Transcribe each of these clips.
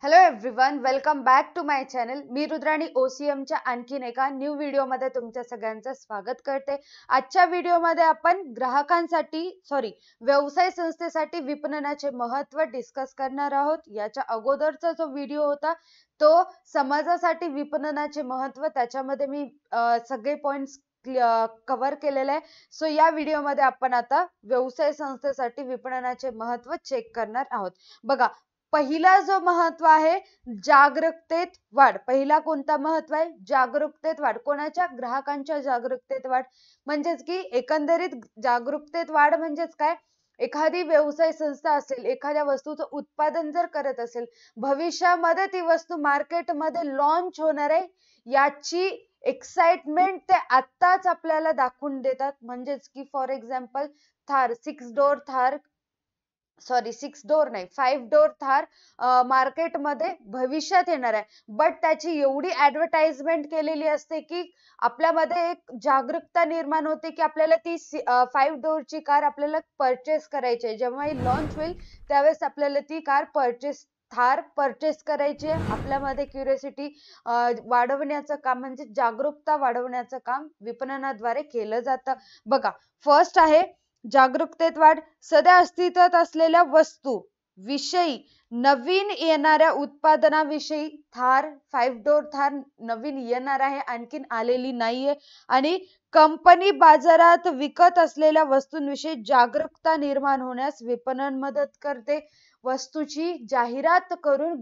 Hello everyone, welcome back to my channel. मी रुद्राणी OCMच्या आणखीन एका न्यू व्हिडिओमध्ये तुमच्या सगळ्यांचं स्वागत करते. आजच्या व्हिडिओमध्ये आपण व्यवसाय संस्थेसाठी विपणनाचे महत्त्व डिस्कस करणार आहोत. याच्या अगोदरचा जो व्हिडिओ होता तो समाजासाठी विपणनाचे महत्त्व, त्याच्यामध्ये मी सगळे पॉइंट्स कव्हर केलेले आहे. सो या व्हिडिओमध्ये आपण आता व्यवसाय संस्थेसाठी विपणनाचे महत्त्व चेक करणार आहोत. बघा, पहिला जो महत्व आहे जागरूकतेत वाढ. पहिला कोणता महत्व आहे? जागरूकतेत वाढ. कोणाच्या? ग्राहकांच्या जागरूकतेत वाढ. म्हणजेच की एकंदरीत जागरूकतेत वाढ म्हणजेच काय? एखादी व्यवसाय संस्था असेल, एखाद्या वस्तूचं उत्पादन जर करत असेल, भविष्यामध्ये ती वस्तू मार्केटमध्ये लॉन्च होणार आहे याची एक्साइटमेंट ते आत्ताच आपल्याला दाखवून देतात. म्हणजेच की for example Thar 5 door Thar मार्केटमध्ये भविष्यात येणार आहे, बट त्याची एवढी ऍडव्हर्टाइजमेंट केलेली असते की आपल्यामध्ये एक जागरूकता निर्माण होते की आपल्याला ती 5 डोरची कार आपल्याला परचेस करायची आहे. जेव्हा ही लॉन्च होईल त्यावेळेस आपल्याला ती कार थार परचेस करायची आहे. आपल्यामध्ये क्युरियोसिटी वाढवण्याचं काम म्हणजे जागरूकता वाढवण्याचं काम विपणनाद्वारे केलं जातं. बघा, फर्स्ट आहे जागरूकतेत वाढ. सध्या अस्तित्वात असलेल्या वस्तू विषयी, नवीन येणाऱ्या उत्पादनाविषयी. 5 डोर थार नवीन येणार आहे, आणखीन आलेली नाहीये. आणि कंपनी बाजारात विकत असलेल्या वस्तूंविषयी जागरूकता निर्माण होण्यास विपणन मदत करते. वस्तूची जाहिरात करून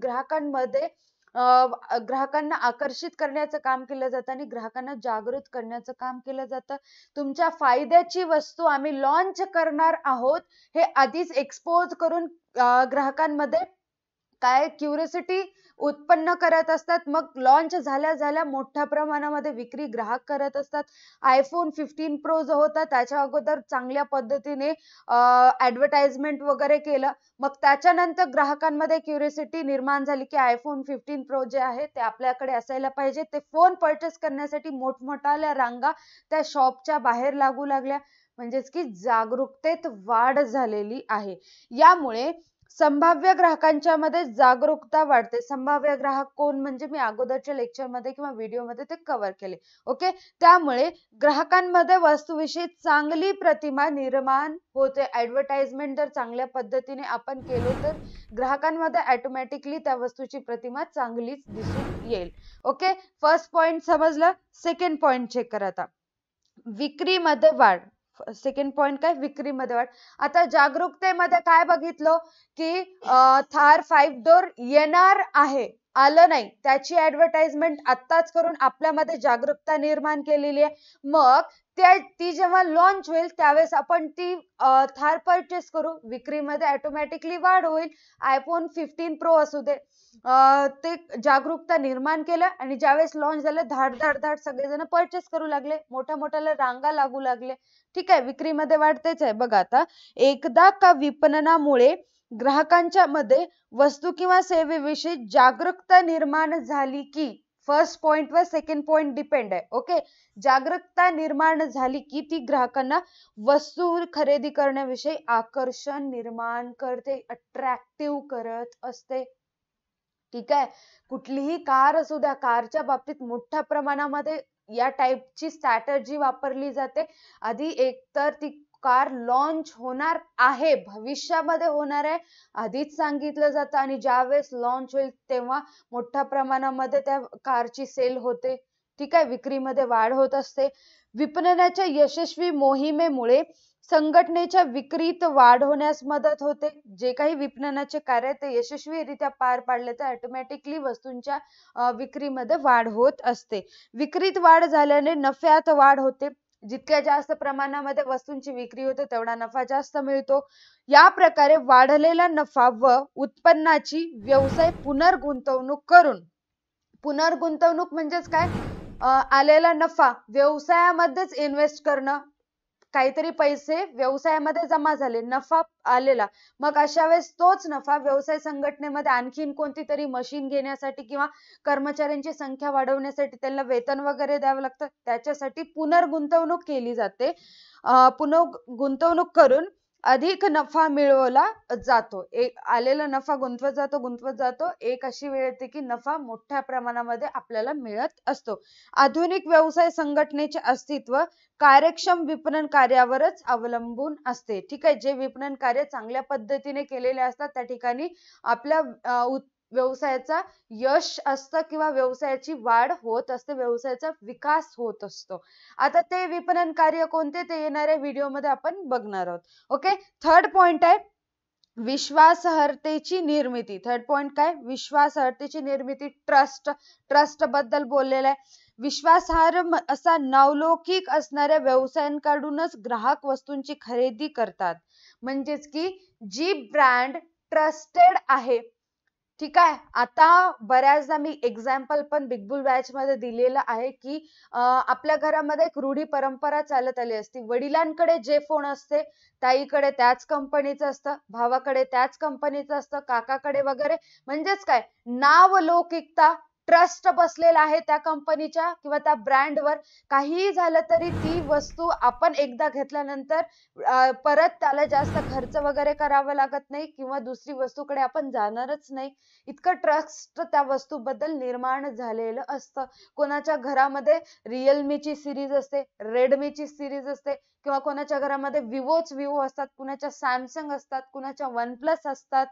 ग्राहकांना आकर्षित करण्याचं काम केलं जातं आणि ग्राहकांना जागृत करण्याचं काम केलं जातं. तुमच्या फायद्याची वस्तू आम्ही लॉन्च करणार आहोत हे आधीच एक्सपोज करून ग्राहकांमध्ये काय क्युरियोसिटी उत्पन्न करत असतात. मग लॉन्च झाल्या मोठ्या प्रमाणामध्ये विक्री ग्राहक करत असतात. iPhone 15 Pro जो होता त्याच्या अगोदर चांगल्या पद्धतीने ऍडव्हर्टाइजमेंट वगैरे केलं. मग त्याच्यानंतर ग्राहकांमध्ये क्युरियोसिटी निर्माण झाली की iPhone 15 Pro जे आहे ते आपल्याकडे असायला पाहिजे. ते फोन परचेस करण्यासाठी मोठमोठ्या रांगा त्या शॉपच्या बाहेर लागू लागल्या. म्हणजेच की जागरूकतेत वाढ झालेली आहे. यामुळे संभाव्य ग्राहकांच्या मध्ये जागरूकता वाढते. संभाव्य ग्राहक कोण? म्हणजे मी अगोदरच्या लेक्चरमध्ये किंवा व्हिडिओमध्ये ते कव्हर केले. ओके, त्यामुळे ग्राहकांमध्ये वस्तूविषयी चांगली प्रतिमा निर्माण होते. ऍडव्हर्टाइजमेंट जर चांगल्या पद्धतीने आपण केलो तर ग्राहकांमध्ये ऑटोमॅटिकली त्या वस्तूची प्रतिमा चांगलीच दिसून येईल. ओके, फर्स्ट पॉइंट समजलं. सेकंड पॉइंट चेक करा आता. विक्रीमध्ये वाढ. सेकंड पॉइंट काय? विक्रीमध्ये वाढ. आता जागरूकतेमध्ये काय बघितलं की थार 5 डोर येणार आहे, आलं नाही, त्याची ऍडव्हर्टाइजमेंट आत्ताच करून आपल्यामध्ये जागरूकता निर्माण केलेली आहे. मग ती जेव्हा लॉन्च होईल त्यावेळेस आपण ती थार परचेस करू, विक्रीमध्ये ऑटोमॅटिकली वाढ होईल. iPhone 15 Pro असू दे, ते जागरूकता निर्माण केलं आणि ज्यावेळेस लॉन्च झालं धाड सगळेजण परचेस करू लागले, मोठ्या रांगा लागू लागले. ठीक आहे, विक्रीमध्ये वाढतेच आहे. बघा आता, एकदा का विपणनामुळे ग्राहकांच्या मध्ये वस्तू किंवा सेवेविषयी जागरूकता निर्माण झाली की, फर्स्ट पॉइंट वर सेकंड पॉइंट डिपेंड आहे. ओके, जागरूकता निर्माण झाली की ती ग्राहकांना वस्तू खरेदी करण्याविषयी आकर्षण निर्माण करते, अट्रॅक्टिव्ह करत असते. ठीक आहे, कुठलीही कार असू द्या, कारच्या बाबतीत मोठ्या प्रमाणामध्ये या टाईपची स्ट्रॅटर्जी वापरली जाते. आधी एकतर ती कार लॉन्च होणार आहे, भविष्यामध्ये होणार आहे, आधीच सांगितलं जातं आणि ज्यावेळेस लॉन्च होईल तेव्हा मोठ्या प्रमाणामध्ये त्या कारची सेल होते. ठीक आहे, विक्रीमध्ये वाढ होत असते. विपणनाच्या यशस्वी मोहिमेमुळे संघटनेच्या विक्रीत वाढ होण्यास मदत होते. जे काही विपणनाचे कार्य ते यशस्वीरित्या पार पाडले तर ऑटोमॅटिकली वस्तूंच्या विक्रीमध्ये वाढ होत असते. विक्रीत वाढ झाल्याने नफ्यात वाढ होते. जितक्या जास्त प्रमाणामध्ये वस्तूंची विक्री होते तेवढा नफा जास्त मिळतो. या प्रकारे वाढलेला नफा व उत्पन्नाची व्यवसाय पुनर्गुंतवणूक म्हणजेच काय? आलेला नफा व्यवसायामध्येच इन्व्हेस्ट करणं. काहीतरी पैसे व्यवसायामध्ये जमा झाले, नफा आलेला, मग अशा वेळेस तोच नफा व्यवसाय संघटनेमध्ये आणखीन कोणती तरी मशीन घेण्यासाठी किंवा कर्मचाऱ्यांची संख्या वाढवण्यासाठी, त्यांना वेतन वगैरे द्यावं लागतं, त्याच्यासाठी पुनर्गुंतवणूक केली जाते. पुनर्गुंतवणूक करून अधिक नफा मिळवला जातो. एक आलेला नफा गुंतवत जातो. एक अशी वेळ येते की नफा मोठ्या प्रमाणामध्ये आपल्याला मिळत असतो. आधुनिक व्यवसाय संघटनेचे अस्तित्व कार्यक्षम विपणन कार्यावरच अवलंबून असते. ठीक आहे. जे विपणन कार्य चांगल्या पद्धतीने केलेले असतात त्या ठिकाणी आपल्या व्यवसायाचा यश असतं किंवा व्यवसायाची वाढ होत असते, व्यवसायाचा विकास होत असतो. आता ते विपणन कार्य कोणते ते येणाऱ्या व्हिडिओमध्ये आपण बघणार आहोत. ओके. थर्ड पॉइंट आहे विश्वासार्हतेची निर्मिती. थर्ड पॉइंट काय? विश्वासार्हतेची निर्मिती. ट्रस्ट बद्दल बोललेला आहे. विश्वासार्ह असा नावलौकिक असणाऱ्या व्यवसायांकडूनच ग्राहक वस्तूंची खरेदी करतात. म्हणजेच की जी ब्रँड ट्रस्टेड आहे, ठीक आहे. आता बऱ्याचदा मी एक्झाम्पल पण बिग बुल बॅच मध्ये दिलेलं आहे की आपल्या घरामध्ये एक रूढी परंपरा चालत आली असती. वडिलांकडे जे फोन असते ताईकडे त्याच कंपनीचं असतं, भावाकडे त्याच कंपनीचं असतं, काकाकडे वगैरे. म्हणजेच काय, नावलौकिकता, ट्रस्ट बसलेला आहे त्या कंपनीच्या किंवा त्या ब्रँडवर. काहीही झालं तरी ती वस्तू आपण एकदा घेतल्यानंतर परत त्याला जास्त खर्च वगैरे करावा लागत नाही किंवा दुसरी वस्तूकडे आपण जाणारच नाही. इतकं ट्रस्ट त्या वस्तूबद्दल निर्माण झालेलं असतं. कोणाच्या घरामध्ये रिअलमीची सिरीज असते, रेडमीची सिरीज असते किंवा कोणाच्या घरामध्ये विवो असतात, कुणाच्या सॅमसंग असतात, कुणाच्या वन प्लस असतात,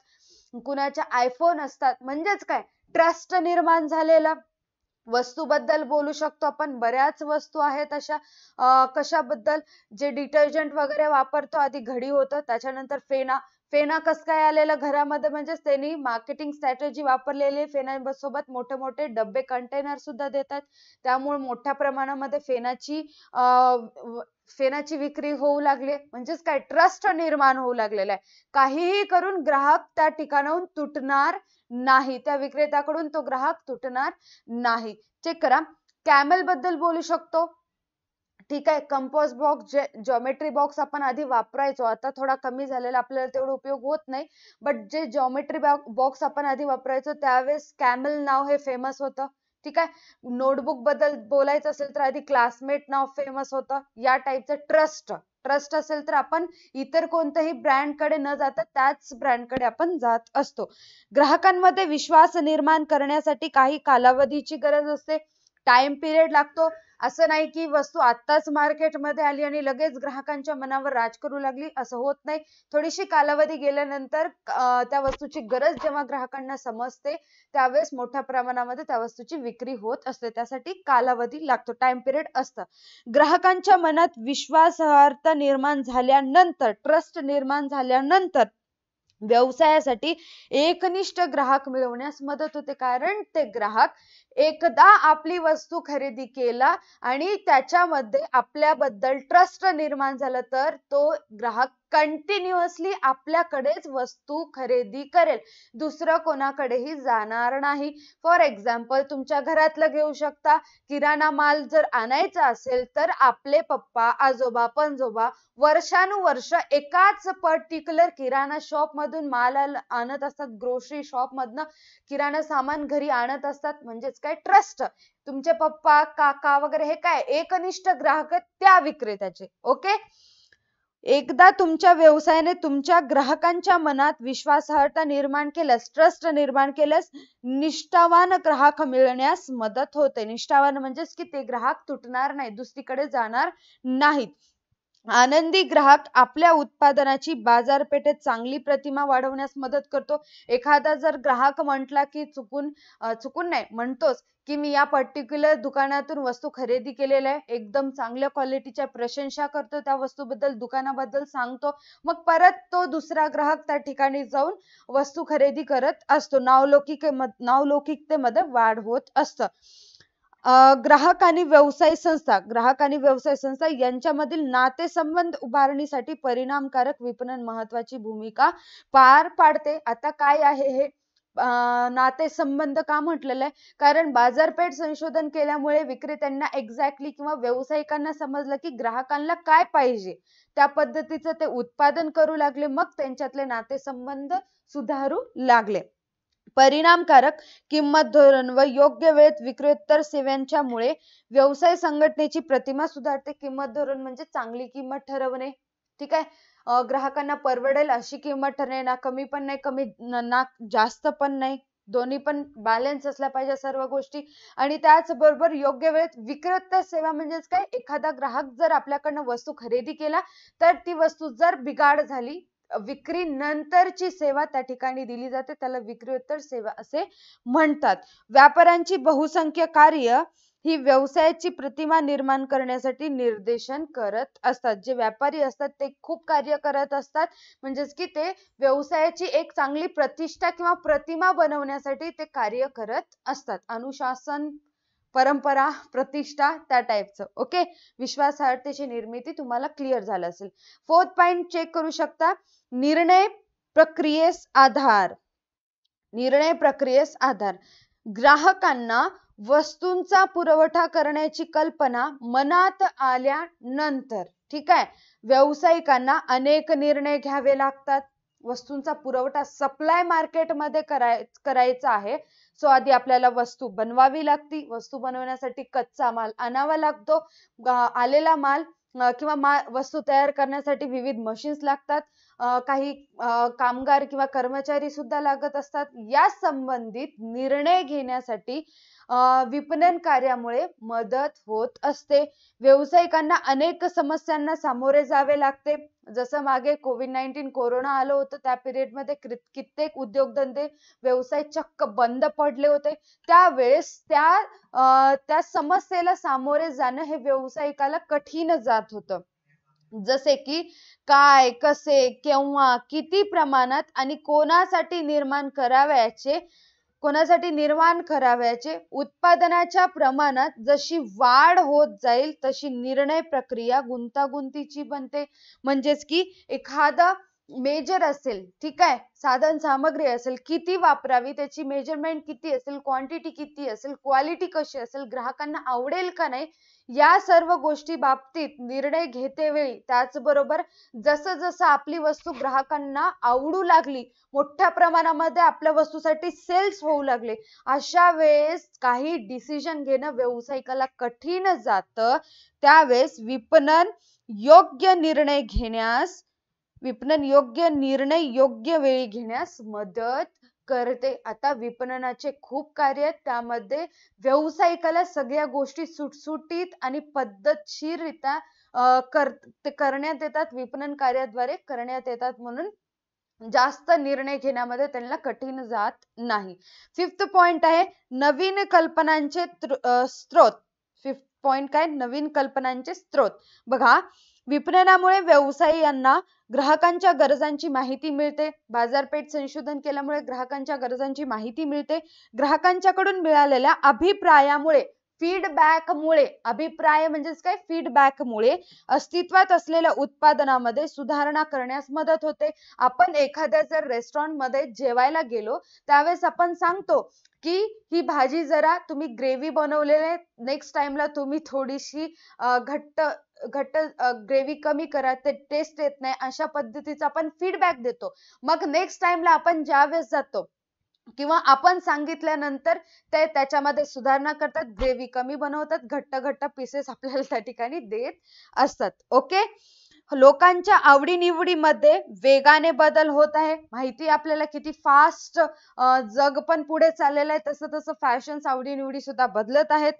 कुणाच्या आयफोन असतात. म्हणजेच काय, ट्रस्ट निर्माण झालेला. वस्तूबद्दल बोलू शकतो आपण. बऱ्याच वस्तू आहेत अशा. कशाबद्दल? जे डिटर्जंट वगैरे वापरतो आधी घडी होतं, त्याच्यानंतर फेना कसं काय आलेलं घरामध्ये? म्हणजे त्यांनी मार्केटिंग स्ट्रॅटेजी वापरलेली. फेना सोबत मोठे मोठे डब्बे कंटेनर सुद्धा देतात. त्यामुळे मोठ्या प्रमाणामध्ये फेनाची विक्री होऊ लागली. म्हणजेच काय, ट्रस्ट निर्माण होऊ लागलेला आहे. काहीही करून ग्राहक त्या ठिकाणाहून तुटणार नाही, त्या विक्रेत्याकडून तो ग्राहक तुटणार नाही. चेक करा. कॅमेल बद्दल बोलू शकतो. ठीक आहे. कंपोस्ट बॉक्स, जॉमेट्री बॉक्स आपण आधी वापरायचो, आता थोडा कमी झालेला, आपल्याला तेवढा उपयोग होत नाही. बट जे जॉमेट्री बॉक्स आपण आधी वापरायचो त्यावेळेस कॅमेल नाव हे फेमस होतं. ठीक आहे. नोटबुक बद्दल बोलायचं असेल तर आधी क्लासमेट नाव फेमस होतं. या टाईपचं ट्रस्ट असेल तर आपण इतर कोणत्याही ब्रँडकडे न जाता त्याच ब्रँडकडे आपण जात असतो. ग्राहकांमध्ये विश्वास निर्माण करण्यासाठी काही कालावधीची गरज असते, टाइम पिरियड लागतो. असं नाही की वस्तू आत्ताच मार्केटमध्ये आली आणि लगेच ग्राहकांच्या मनावर राज करू लागली, असं होत नाही. थोडीशी कालावधी गेल्यानंतर त्या वस्तूची गरज जेव्हा ग्राहकांना समजते त्यावेळेस मोठ्या प्रमाणामध्ये त्या वस्तूची विक्री होत असते. त्यासाठी कालावधी लागतो, टाइम पिरियड असतं. ग्राहकांच्या मनात विश्वासार्हता निर्माण झाल्यानंतर, ट्रस्ट निर्माण झाल्यानंतर व्यवसायासाठी एकनिष्ठ ग्राहक मिळवण्यास मदत होते. कारण ते ग्राहक एकदा आपली वस्तू खरेदी केला आणि त्याच्यामध्ये आपल्याबद्दल ट्रस्ट निर्माण झाला तर तो ग्राहक कंटिन्युअसली आपल्याकडेच वस्तू खरेदी करेल, दुसरं कोणाकडेही जाणार नाही. फॉर एक्झाम्पल, तुमच्या घरातलं घेऊ शकता. किराणा माल जर आणायचा असेल तर आपले पप्पा, आजोबा, पणजोबा वर्षानुवर्ष एकाच पर्टिक्युलर किराणा शॉप मधून माल आणत असतात, ग्रोसरी शॉप मधनं किराणा सामान घरी आणत असतात. म्हणजेच काय, ट्रस्ट. तुमचे पप्पा, काका वगैरे हे काय, एकनिष्ठ ग्राहक त्या विक्रेत्याचे. ओके. एकदा तुमच्या व्यवसायाने तुमच्या ग्राहकांच्या मनात विश्वासार्हता निर्माण केल्यास, ट्रस्ट निर्माण केल्यास निष्ठावान ग्राहक मिळण्यास मदत होते. निष्ठावान म्हणजेच की ते ग्राहक तुटणार नाही, दुसरीकडे जाणार नाहीत. आनंदी ग्राहक आपल्या उत्पादनाची बाजारपेठेत चांगली प्रतिमा वाढवण्यास मदत करतो. एखादा जर ग्राहक म्हटला की चुकून नाही, म्हणतोच की मी या पर्टिक्युलर दुकानातून वस्तू खरेदी केलेल्या आहे, एकदम चांगल्या क्वालिटीच्या, प्रशंसा करतो त्या वस्तूबद्दल, दुकानाबद्दल सांगतो, मग परत तो दुसरा ग्राहक त्या ठिकाणी जाऊन वस्तू खरेदी करत असतो. नावलौकिकतेमध्ये वाढ होत असतं. ग्राहक आणि व्यवसाय संस्था यांच्यामधील नातेसंबंध उभारणीसाठी परिणामकारक विपणन महत्वाची भूमिका पार पाडते. आता काय आहे हे नातेसंबंध का म्हटलेलं आहे? कारण बाजारपेठ संशोधन केल्यामुळे विक्रेत्यांना एक्झॅक्टली किंवा व्यावसायिकांना समजलं की ग्राहकांना काय पाहिजे, त्या पद्धतीचं ते उत्पादन करू लागले, मग त्यांच्यातले नातेसंबंध सुधारू लागले. परिणामकारक किंमत धोरण व योग्य वेळेत विक्रेतर सेवांच्यामुळे व्यवसाय संघटनेची प्रतिमा सुधारते. किंमत धोरण म्हणजे चांगली किंमत ठरवणे. ठीक आहे. ग्राहकांना परवडेल अशी किंमत ठरणे, ना कमी पण नाही कमी ना जास्त पण नाही, दोन्ही पण बॅलन्स असल्या पाहिजे सर्व गोष्टी. आणि त्याचबरोबर योग्य वेळेत विक्रेता सेवा म्हणजेच काय, एखादा ग्राहक जर आपल्याकडनं वस्तू खरेदी केला तर ती वस्तू जर बिघाड झाली, विक्री नंतरची सेवा त्या ठिकाणी दिली जाते, त्याला विक्रीोत्तर सेवा असे म्हणतात. व्यापाऱ्यांची बहुसंख्य कार्य ही व्यवसायाची प्रतिमा निर्माण करण्यासाठी निर्देशन करत असतात. जे व्यापारी असतात ते खूप कार्य करत असतात, म्हणजेच की ते व्यवसायाची एक चांगली प्रतिष्ठा किंवा प्रतिमा बनवण्यासाठी ते कार्य करत असतात. अनुशासन, परंपरा, प्रतिष्ठा त्या टाईपचं. ओके, विश्वासार्हतेची निर्मिती तुम्हाला क्लिअर झालं असेल. 4th पॉइंट चेक करू शकता, निर्णय प्रक्रियेस आधार. निर्णय प्रक्रियेस आधार. ग्राहकांना वस्तूंचा पुरवठा करण्याची कल्पना मनात आल्यानंतर, ठीक आहे, व्यावसायिकांना अनेक निर्णय घ्यावे लागतात. वस्तूंचा पुरवठा सप्लाय मार्केटमध्ये करायचा आहे, सो आधी आपल्याला वस्तू बनवावी लागती. वस्तू बनवण्यासाठी कच्चा माल आणावा लागतो. आलेला माल किंवा वस्तू तयार करण्यासाठी विविध मशीन्स लागतात. काही कामगार किंवा कर्मचारी सुद्धा लागत असतात. या संबंधित निर्णय घेण्यासाठी विपणन कार्यामुळे मदत होत असते. व्यावसायिकांना अनेक समस्यांना सामोरे जावे लागते. जसं मागे कोविड-19 कोरोना आलं होतं, त्या पिरियड मध्ये कित्येक उद्योगधंदे, व्यवसाय चक्क बंद पडले होते. त्यावेळेस त्या समस्येला सामोरे जाणं हे व्यावसायिकाला कठीण जात होतं. जसे की काय, कसे, केव्हा, किती प्रमाणात आणि कोणासाठी निर्माण करावयाचे, उत्पादनाच्या प्रमाणात जशी वाढ होत जाईल तशी निर्णय प्रक्रिया गुंतागुंतीची बनते. म्हणजेच की एखादा मेजर असेल, ठीक आहे, साधन सामग्री असेल, किती वापरावी, त्याची मेजरमेंट किती असेल, क्वांटिटी किती असेल, क्वालिटी कशी असेल, ग्राहकांना आवडेल का नाही, या सर्व गोष्टी बाबतीत निर्णय घेतेवेळी, त्याचबरोबर जसं जसं आपली वस्तू ग्राहकांना आवडू लागली, मोठ्या प्रमाणामध्ये आपल्या वस्तूसाठी सेल्स होऊ लागले, अशा वेळेस काही डिसिजन घेणं व्यावसायिकाला कठीण जातं. त्यावेळेस विपणन योग्य निर्णय योग्य वेळी घेण्यास मदत करते. आता विपणनाचे खूप कार्य आहेत, त्यामध्ये व्यावसायिकाला सगळ्या गोष्टी सुटसुटीत आणि पद्धतशीररित्या करण्यात येतात, विपणन कार्याद्वारे करण्यात येतात, म्हणून जास्त निर्णय घेण्यामध्ये त्यांना कठीण जात नाही. 5th पॉइंट आहे नवीन कल्पनांचे स्त्रोत. 5th पॉइंट काय, नवीन कल्पनांचे स्त्रोत. बघा, विपणनामुळे व्यवसायांना ग्राहकांच्या गरजांची माहिती मिळते. बाजारपेठ संशोधन केल्यामुळे ग्राहकांच्या गरजांची माहिती मिळते. ग्राहकांच्याकडून मिळालेल्या अभिप्रायामुळे, फीडबॅकमुळे, अभिप्राय म्हणजेच काय, फीडबॅकमुळे अस्तित्वात असलेल्या उत्पादनामध्ये सुधारणा करण्यास मदत होते. आपण एखाद्या जर रेस्टॉरंट मध्ये जेवायला गेलो, त्यावेळेस आपण सांगतो की ही भाजी जरा तुम्ही ग्रेव्ही बनवलेले, नेक्स्ट टाइमला तुम्ही थोडीशी घट्ट ग्रेव्ही कमी करा, ते टेस्ट येत नाही, अशा पद्धतीचा आपण फीडबॅक देतो. मग नेक्स्ट टाइमला आपण ज्यावेळेस जातो किंवा आपण सांगितल्यानंतर ते त्याच्यामध्ये सुधारणा करतात, ग्रेव्ही कमी बनवतात, घट्ट पीसेस आपल्याला त्या ठिकाणी देत असतात. ओके, लोकांच्या आवडीनिवडीमध्ये वेगाने बदल होत आहे. माहिती आपल्याला किती फास्ट जग पण पुढे चाललेलं आहे, तसं तसं फॅशन्स, आवडीनिवडी सुद्धा बदलत आहेत.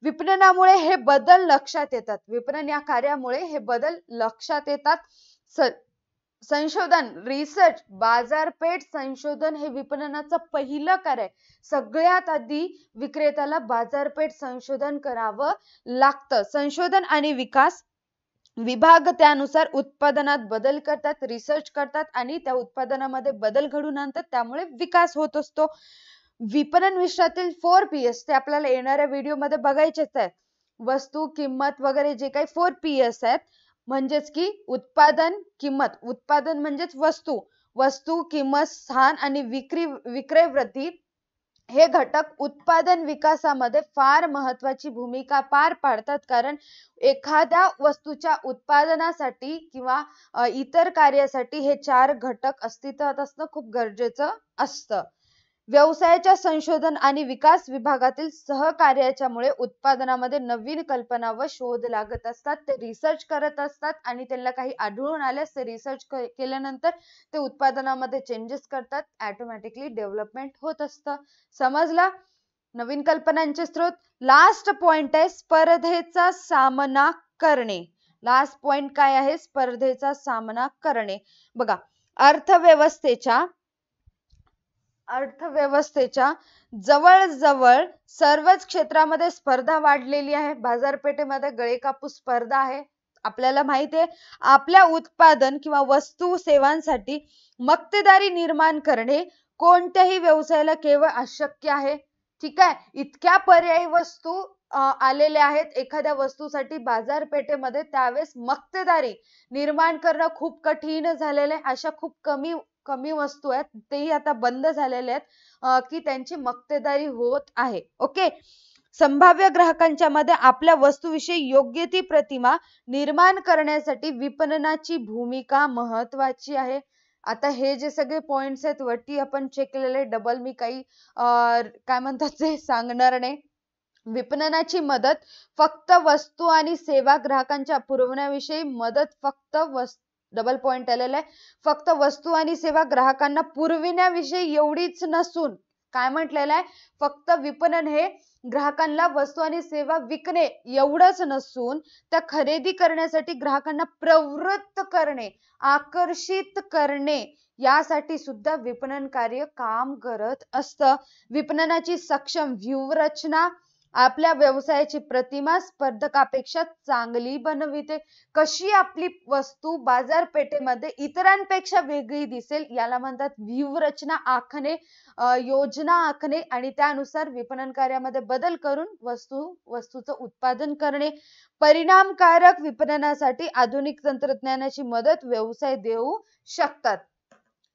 विपणनामुळे हे बदल लक्षात येतात. विपणन या कार्यामुळे हे बदल लक्षात येतात. संशोधन, रिसर्च, बाजारपेठ संशोधन हे विपणनाचं पहिलं कार्य. सगळ्यात आधी विक्रेत्याला बाजारपेठ संशोधन करावं लागतं. संशोधन आणि विकास विभाग त्यानुसार उत्पादनात बदल करतात, रिसर्च करतात आणि त्या उत्पादनामध्ये बदल घडवून आणतात, त्यामुळे विकास होत असतो. विपणन विषयातील 4 Ps ते आपल्याला येणाऱ्या व्हिडिओ मध्ये बघायचेच आहेत. वस्तू, किंमत वगैरे जे काही 4 Ps आहेत, म्हणजेच की उत्पादन, किंमत, उत्पादन म्हणजेच वस्तू, किंमत, स्थान आणि विक्रय वृद्धी हे घटक उत्पादन विकासामध्ये फार महत्वाची भूमिका पार पाडतात. कारण एखाद्या वस्तूच्या उत्पादनासाठी किंवा इतर कार्यासाठी हे 4 घटक अस्तित्वात असणं खूप गरजेचं असतं. व्यवसायाच्या संशोधन आणि विकास विभागातील सहकार्याच्यामुळे उत्पादनामध्ये नवीन कल्पना व शोध लागत असतात. ते रिसर्च करत असतात आणि त्यांना काही आढळून आल्यास ते रिसर्च केल्यानंतर ते उत्पादनामध्ये चेंजेस करतात. ऑटोमॅटिकली डेव्हलपमेंट होत असतं. समजला? नवीन कल्पनांचे स्रोत. लास्ट पॉइंट आहे स्पर्धेचा सामना करणे. लास्ट पॉइंट काय आहे? स्पर्धेचा सामना करणे. बघा, अर्थव्यवस्थेच्या जवळजवळ सर्वच क्षेत्रामध्ये स्पर्धा वाढलेली आहे. बाजारपेठेमध्ये गळे कापूस स्पर्धा आहे. आपल्याला माहिती आहे आपल्या उत्पादन किंवा वस्तू सेवांसाठी मक्तेदारी निर्माण करणे कोणत्याही व्यवसायाला केवळ अशक्य आहे. ठीक आहे, इतक्या पर्यायी वस्तू आलेल्या आहेत एखाद्या वस्तूसाठी बाजारपेठेमध्ये, त्यावेळेस मक्तेदारी निर्माण करणं खूप कठीण झालेलं आहे. अशा खूप कमी वस्तू आहेत, तेही आता बंद झालेले आहेत की त्यांची मक्तेदारी होत आहे. ओके, संभाव्य ग्राहकांच्या मध्ये आपल्या वस्तूविषयी योग्य ती प्रतिमा निर्माण करण्यासाठी विपणनाची भूमिका महत्वाची आहे. आता हे जे सगळे पॉइंट्स आहेत वरती आपण चेक केलेले, डबल मी काही काय म्हणतात ते सांगणार नाही. विपणनाची मदत फक्त वस्तू आणि सेवा ग्राहकांच्या पुरवण्याविषयी मदत डबल पॉइंट आलेला आहे, फक्त वस्तू आणि सेवा ग्राहकांना पुरविण्याविषयी एवढीच नसून, काय म्हटलेलं आहे, फक्त विपणन हे ग्राहकांना वस्तू आणि सेवा विकणे एवढंच नसून त्या खरेदी करण्यासाठी ग्राहकांना प्रवृत्त करणे, आकर्षित करणे यासाठी सुद्धा विपणन कार्य काम करत असतं. विपणनाची सक्षम व्यूहरचना आपल्या व्यवसायाची प्रतिमा स्पर्धकापेक्षा चांगली बनविते. कशी आपली वस्तू बाजारपेठेमध्ये इतरांपेक्षा वेगळी दिसेल याला म्हणतात व्यूहरचना आखणे, योजना आखणे आणि त्यानुसार विपणन कार्यामध्ये बदल करून वस्तूचं उत्पादन करणे. परिणामकारक विपणनासाठी आधुनिक तंत्रज्ञानाची मदत व्यवसाय देऊ शकतात.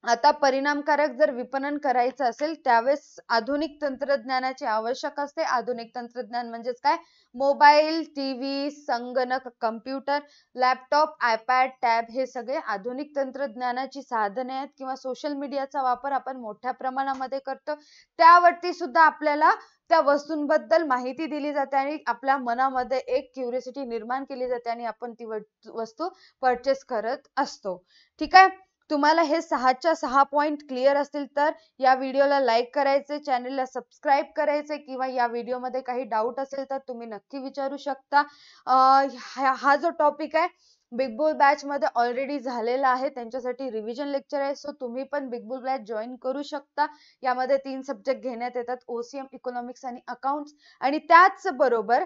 आता परिणामकारक जर विपणन करायचं असेल त्यावेळेस आधुनिक तंत्रज्ञानाची आवश्यक असते. आधुनिक तंत्रज्ञान म्हणजेच काय? मोबाईल, टीव्ही, संगणक, कम्प्युटर, लॅपटॉप, आयपॅड, टॅब हे सगळे आधुनिक तंत्रज्ञानाची साधने आहेत किंवा सोशल मीडियाचा वापर आपण मोठ्या प्रमाणामध्ये करतो. त्यावरती सुद्धा आपल्याला त्या वस्तूंबद्दल माहिती दिली जाते आणि आपल्या मनामध्ये एक क्युरियोसिटी निर्माण केली जाते आणि आपण ती वस्तू परचेस करत असतो. ठीक आहे, तुम्हाला हे 6च्या 6 पॉइंट क्लिअर असतील तर या व्हिडिओला लाईक करायचे, चॅनलला सबस्क्राईब करायचे किंवा या व्हिडिओमध्ये काही डाऊट असेल तर तुम्ही नक्की विचारू शकता. हा जो टॉपिक आहे बिग बुल बॅच मध्ये ऑलरेडी झालेला आहे, त्यांच्यासाठी रिव्हिजन लेक्चर आहे. सो तुम्ही पण बिग बुल बॅच जॉईन करू शकता. यामध्ये 3 सब्जेक्ट घेण्यात येतात, ओसीएम, इकॉनॉमिक्स आणि अकाउंट्स. आणि त्याच बरोबर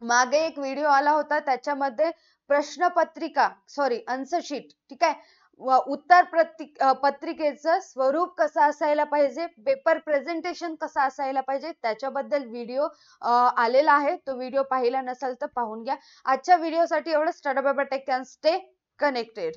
मागे एक व्हिडिओ आला होता त्याच्यामध्ये आन्सर शीट, ठीक आहे, उत्तर पत्रिकेचं स्वरूप कसं असायला पाहिजे, पेपर प्रेझेंटेशन कसं असायला पाहिजे त्याच्याबद्दल व्हिडिओ आलेला आहे. तो व्हिडिओ पाहिला नसेल तर पाहून घ्या. आजच्या व्हिडिओसाठी एवढं. Study by tech can stay connected.